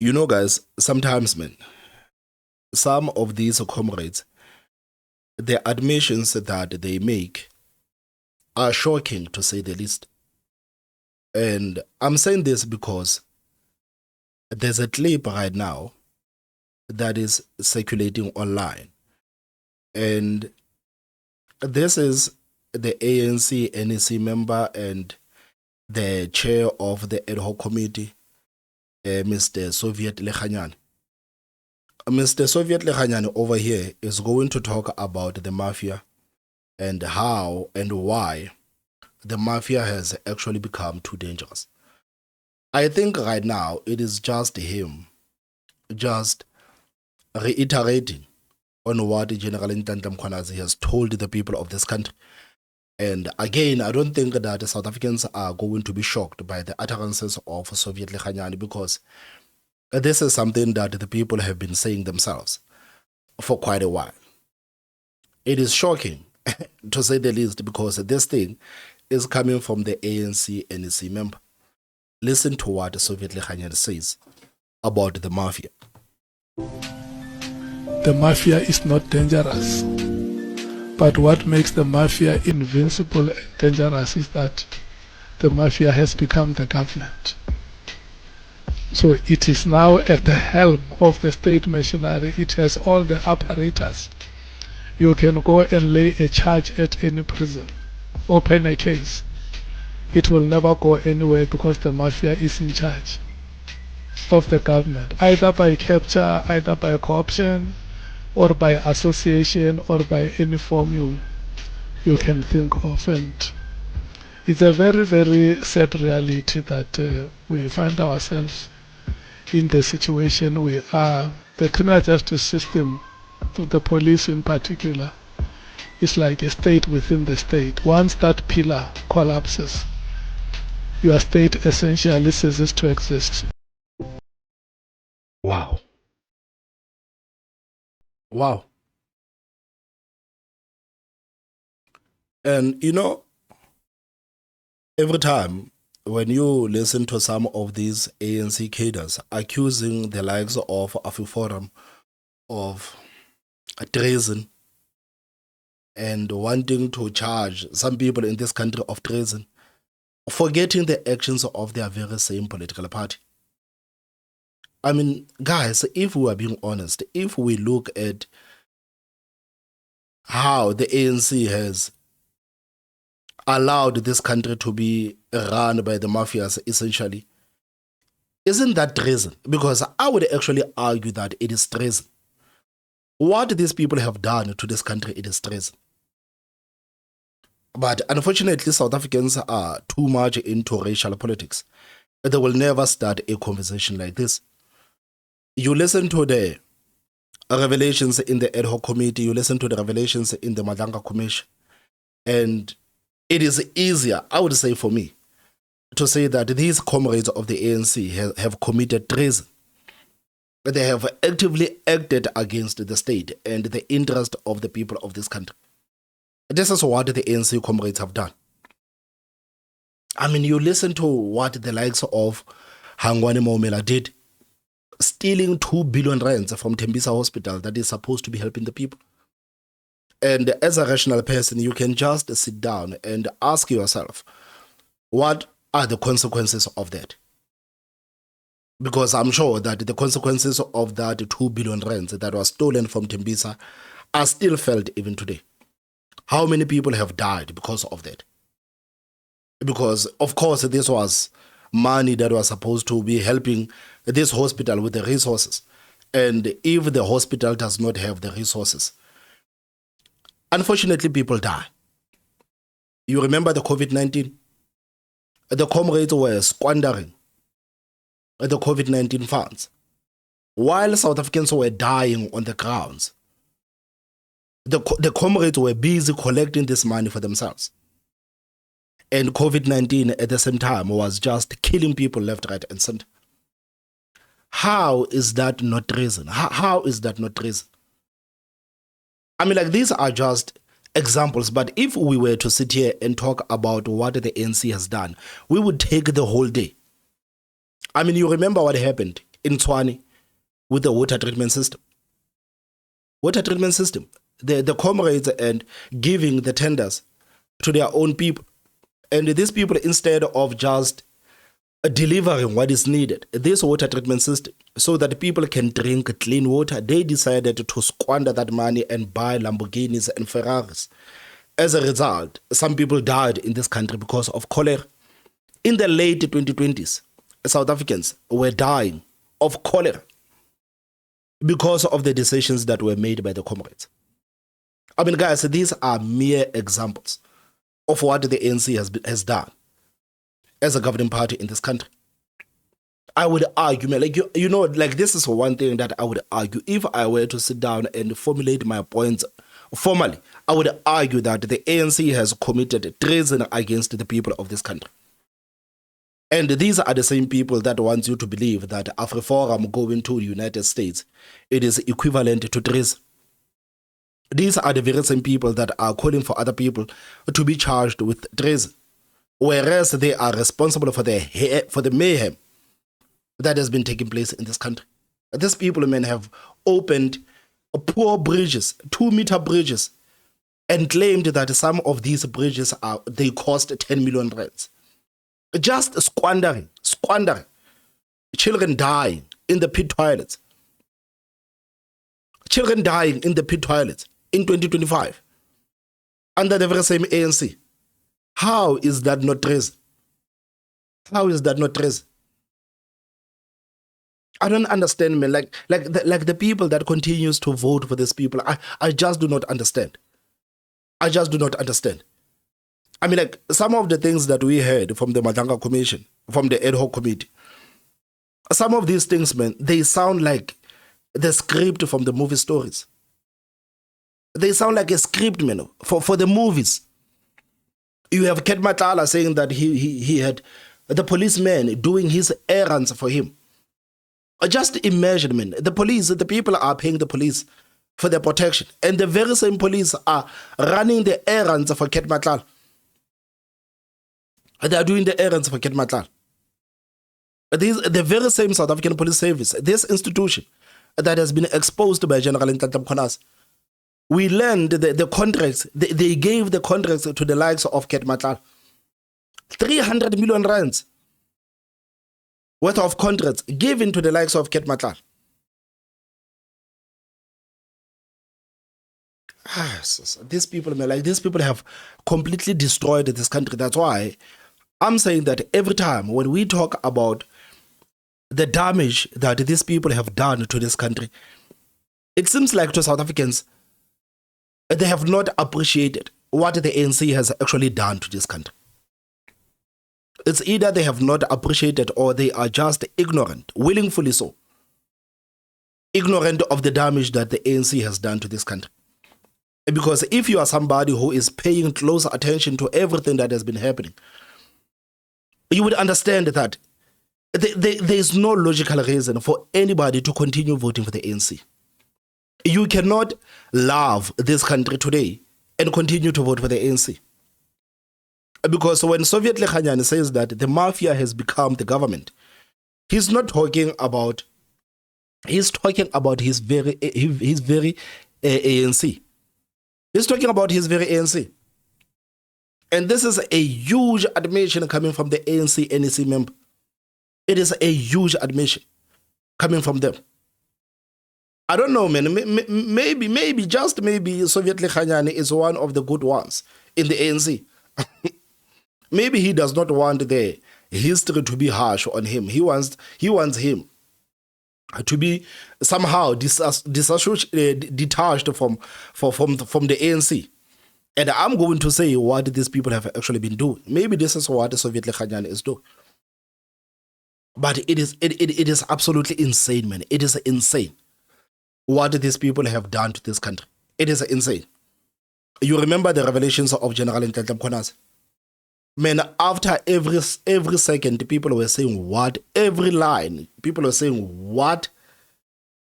You know, guys, sometimes, man, some of these comrades, the admissions that they make are shocking, to say the least. And I'm saying this because there's a clip right now that is circulating online. And this is the ANC NEC member and the chair of the ad hoc committee, Mr. Soviet Lekganyane. Mr. Soviet Lekganyane over here is going to talk about the mafia and how and why the mafia has actually become too dangerous. I think right now it is just him just reiterating on what General Ntantla Mkhwanazi has told the people of this country. And again, I don't think that South Africans are going to be shocked by the utterances of Soviet Lekganyane, because this is something that the people have been saying themselves for quite a while. It is shocking, to say the least, because this thing is coming from the ANC NEC member. Listen to what Soviet Lekganyane says about the mafia. The mafia is not dangerous. But what makes the mafia invincible and dangerous is that the mafia has become the government. So it is now at the helm of the state machinery. It has all the apparatus. You can go and lay a charge at any prison, open a case. It will never go anywhere because the mafia is in charge of the government, either by capture, either by corruption, or by association, or by any form you can think of. And it's a very, very sad reality that we find ourselves in the situation we are. The criminal justice system, the police in particular, is like a state within the state. Once that pillar collapses, your state essentially ceases to exist. Wow. Wow. And you know, every time when you listen to some of these ANC cadres accusing the likes of AfriForum of treason and wanting to charge some people in this country of treason, forgetting the actions of their very same political party. I mean, guys, if we are being honest, if we look at how the ANC has allowed this country to be run by the mafias, essentially, isn't that treason? Because I would actually argue that it is treason. What these people have done to this country, it is treason. But unfortunately, South Africans are too much into racial politics. They will never start a conversation like this. You listen to the revelations in the ad hoc committee, you listen to the revelations in the Madanga Commission, and it is easier, I would say for me, to say that these comrades of the ANC have committed treason. They have actively acted against the state and the interest of the people of this country. This is what the ANC comrades have done. I mean, you listen to what the likes of Hangwani Maumela did, stealing 2 billion rands from Tembisa Hospital that is supposed to be helping the people. And as a rational person, you can just sit down and ask yourself, what are the consequences of that? Because I'm sure that the consequences of that 2 billion rands that was stolen from Tembisa are still felt even today. How many people have died because of that? Because, of course, this was money that was supposed to be helping this hospital with the resources. And if the hospital does not have the resources, unfortunately, people die. You remember the COVID-19? The comrades were squandering the COVID-19 funds while South Africans were dying on the grounds. The comrades were busy collecting this money for themselves. And COVID-19 at the same time was just killing people left, right, and center. How is that not treason? How is that not treason? I mean, like, these are just examples, but if we were to sit here and talk about what the ANC has done, we would take the whole day. I mean, you remember what happened in Tshwane with the water treatment system. Water treatment system. The comrades and giving the tenders to their own people. And these people, instead of just delivering what is needed, this water treatment system, so that people can drink clean water, they decided to squander that money and buy Lamborghinis and Ferraris. As a result, some people died in this country because of cholera. In the late 2020s, South Africans were dying of cholera because of the decisions that were made by the comrades. I mean, guys, these are mere examples of what the ANC has done as a governing party in this country. I would argue, man, like, you know, like, this is one thing that I would argue. If I were to sit down and formulate my points formally, I would argue that the ANC has committed treason against the people of this country. And these are the same people that want you to believe that AfriForum going to the United States, it is equivalent to treason. These are the very same people that are calling for other people to be charged with treason, whereas they are responsible for the mayhem that has been taking place in this country. These people, men, have opened poor bridges, 2-meter bridges, and claimed that some of these bridges they cost 10 million rands. Just squandering. Children dying in the pit toilets. Children dying in the pit toilets in 2025 under the very same ANC. How is that not treason? How is that not treason? I don't understand, man. Like the people that continues to vote for these people, I just do not understand. I just do not understand. I mean, like, some of the things that we heard from the Madanga Commission, from the ad hoc committee, some of these things, man, they sound like the script from the movie stories. They sound like a script, man, for the movies. You have Ket Matala saying that he had the policeman doing his errands for him. Just imagine, man, the people are paying the police for their protection, and the very same police are running the errands for Ket Matala. They are doing the errands for Ket Matala. The very same South African Police Service, this institution that has been exposed by General Ntantla Mkhwanazi, we learned the contracts, they gave the contracts to the likes of Ket Matala. 300 million rands worth of contracts given to the likes of Ket Matala. These people have completely destroyed this country. That's why I'm saying that every time when we talk about the damage that these people have done to this country, it seems like to South Africans, they have not appreciated what the ANC has actually done to this country. It's either they have not appreciated or they are just ignorant, willingly so. Ignorant of the damage that the ANC has done to this country. Because if you are somebody who is paying close attention to everything that has been happening, you would understand that there is no logical reason for anybody to continue voting for the ANC. You cannot love this country today and continue to vote for the ANC. Because when Soviet Lekganyane says that the Mafia has become the government, he's talking about his very ANC. He's talking about his very ANC. And this is a huge admission coming from the ANC NEC member. It is a huge admission coming from them. I don't know, man. Maybe, just maybe Soviet Lekganyane is one of the good ones in the ANC. Maybe he does not want the history to be harsh on him. He wants him to be somehow detached from the ANC. And I'm going to say what these people have actually been doing. Maybe this is what the Soviet Lekganyane is doing. But it is absolutely insane, man. It is insane what these people have done to this country. It is insane. You remember the revelations of General Ntantla Mkhwanazi? Man, after every second, people were saying what? Every line, people were saying what?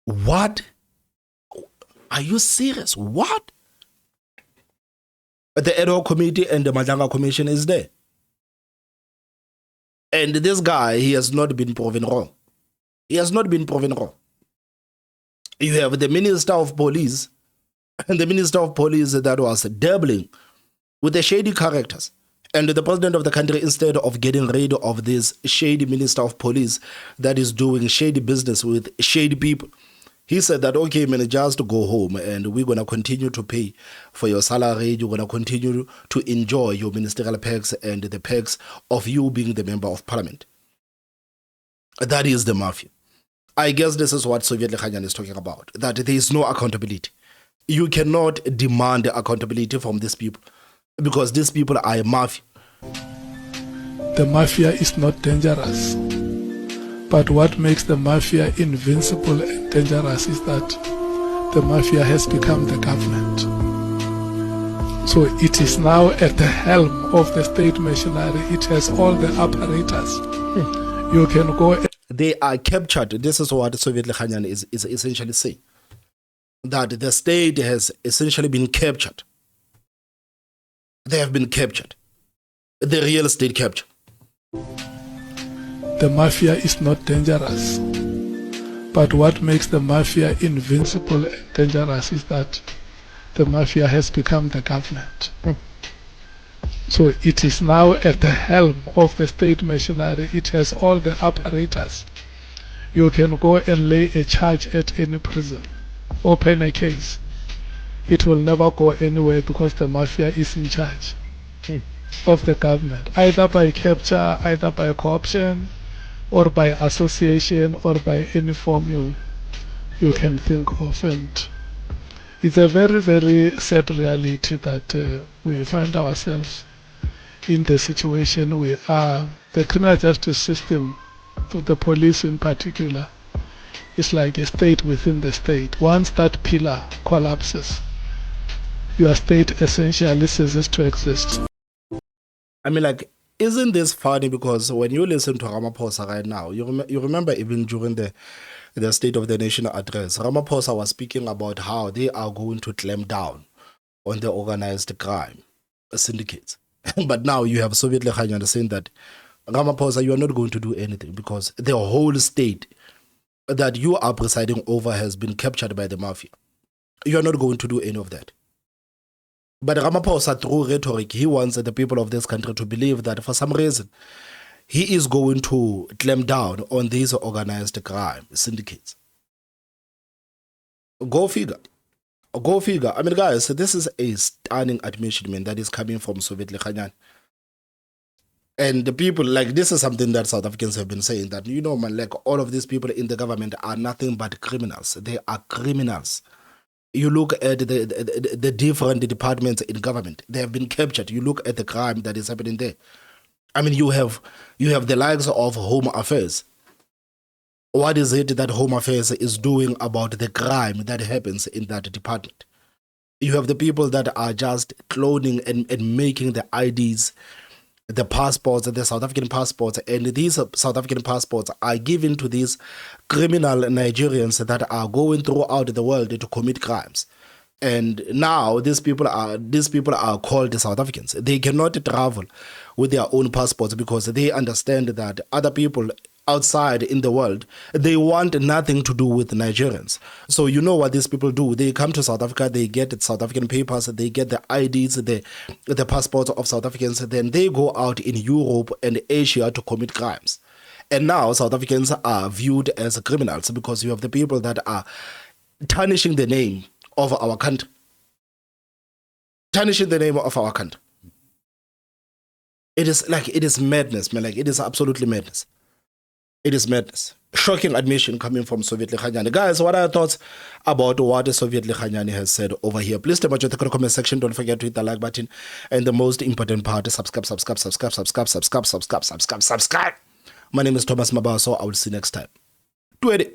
What? Are you serious? What? The ad hoc committee and the Madanga Commission is there. And this guy, he has not been proven wrong. He has not been proven wrong. You have the Minister of Police, and the Minister of Police that was dabbling with the shady characters. And the president of the country, instead of getting rid of this shady Minister of Police that is doing shady business with shady people, he said that, okay, man, just go home and we're going to continue to pay for your salary. You're going to continue to enjoy your ministerial perks and the perks of you being the member of parliament. That is the mafia. I guess this is what Soviet Lekganyane is talking about, that there is no accountability. You cannot demand accountability from these people because these people are a mafia. The mafia is not dangerous. But what makes the mafia invincible and dangerous is that the mafia has become the government. So it is now at the helm of the state machinery. It has all the apparatus. You can go. They are captured. This is what Soviet Lekganyane is essentially saying. That the state has essentially been captured. They have been captured. The real estate capture. The mafia is not dangerous. But what makes the mafia invincible and dangerous is that the mafia has become the government. So it is now at the helm of the state machinery. It has all the apparatus. You can go and lay a charge at any prison, open a case. It will never go anywhere because the mafia is in charge of the government, either by capture, either by corruption, or by association, or by any form you can think of. And it's a very, very sad reality that we find ourselves in the situation we are. The criminal justice system, the police in particular, is like a state within the state. Once that pillar collapses, your state essentially ceases to exist. I mean, like, isn't this funny? Because when you listen to Ramaphosa right now, you remember even during the State of the Nation address, Ramaphosa was speaking about how they are going to clamp down on the organized crime syndicates. But now you have Soviet Lekganyane saying that, Ramaphosa, you are not going to do anything because the whole state that you are presiding over has been captured by the mafia. You are not going to do any of that. But Ramaphosa, through rhetoric, he wants the people of this country to believe that for some reason, he is going to clamp down on these organized crime syndicates. Go figure. Go figure. I mean, guys, this is a stunning admission, man, that is coming from Soviet Lekganyane. And the people, like, this is something that South Africans have been saying, that, you know, man, like, all of these people in the government are nothing but criminals. They are criminals. You look at the different departments in government, they have been captured. You look at the crime that is happening there. I mean, you have the likes of Home Affairs. What is it that Home Affairs is doing about the crime that happens in that department? You have the people that are just cloning and making the IDs, the passports, the South African passports, and these South African passports are given to these criminal Nigerians that are going throughout the world to commit crimes. And now these people are called South Africans. They cannot travel with their own passports because they understand that other people outside in the world, they want nothing to do with Nigerians. So you know what these people do? They come to South Africa, they get South African papers, they get the IDs, the passports of South Africans, then they go out in Europe and Asia to commit crimes. And now South Africans are viewed as criminals because you have the people that are tarnishing the name of our country. Tarnishing the name of our country. It is madness, man. Like, it is absolutely madness. It is madness. Shocking admission coming from Soviet Lekganyane. Guys, what are your thoughts about what the Soviet Lekganyane has said over here? Please tell me in the comment section. Don't forget to hit the like button. And the most important part is subscribe. My name is Thomas Mabaso. I will see you next time. 20.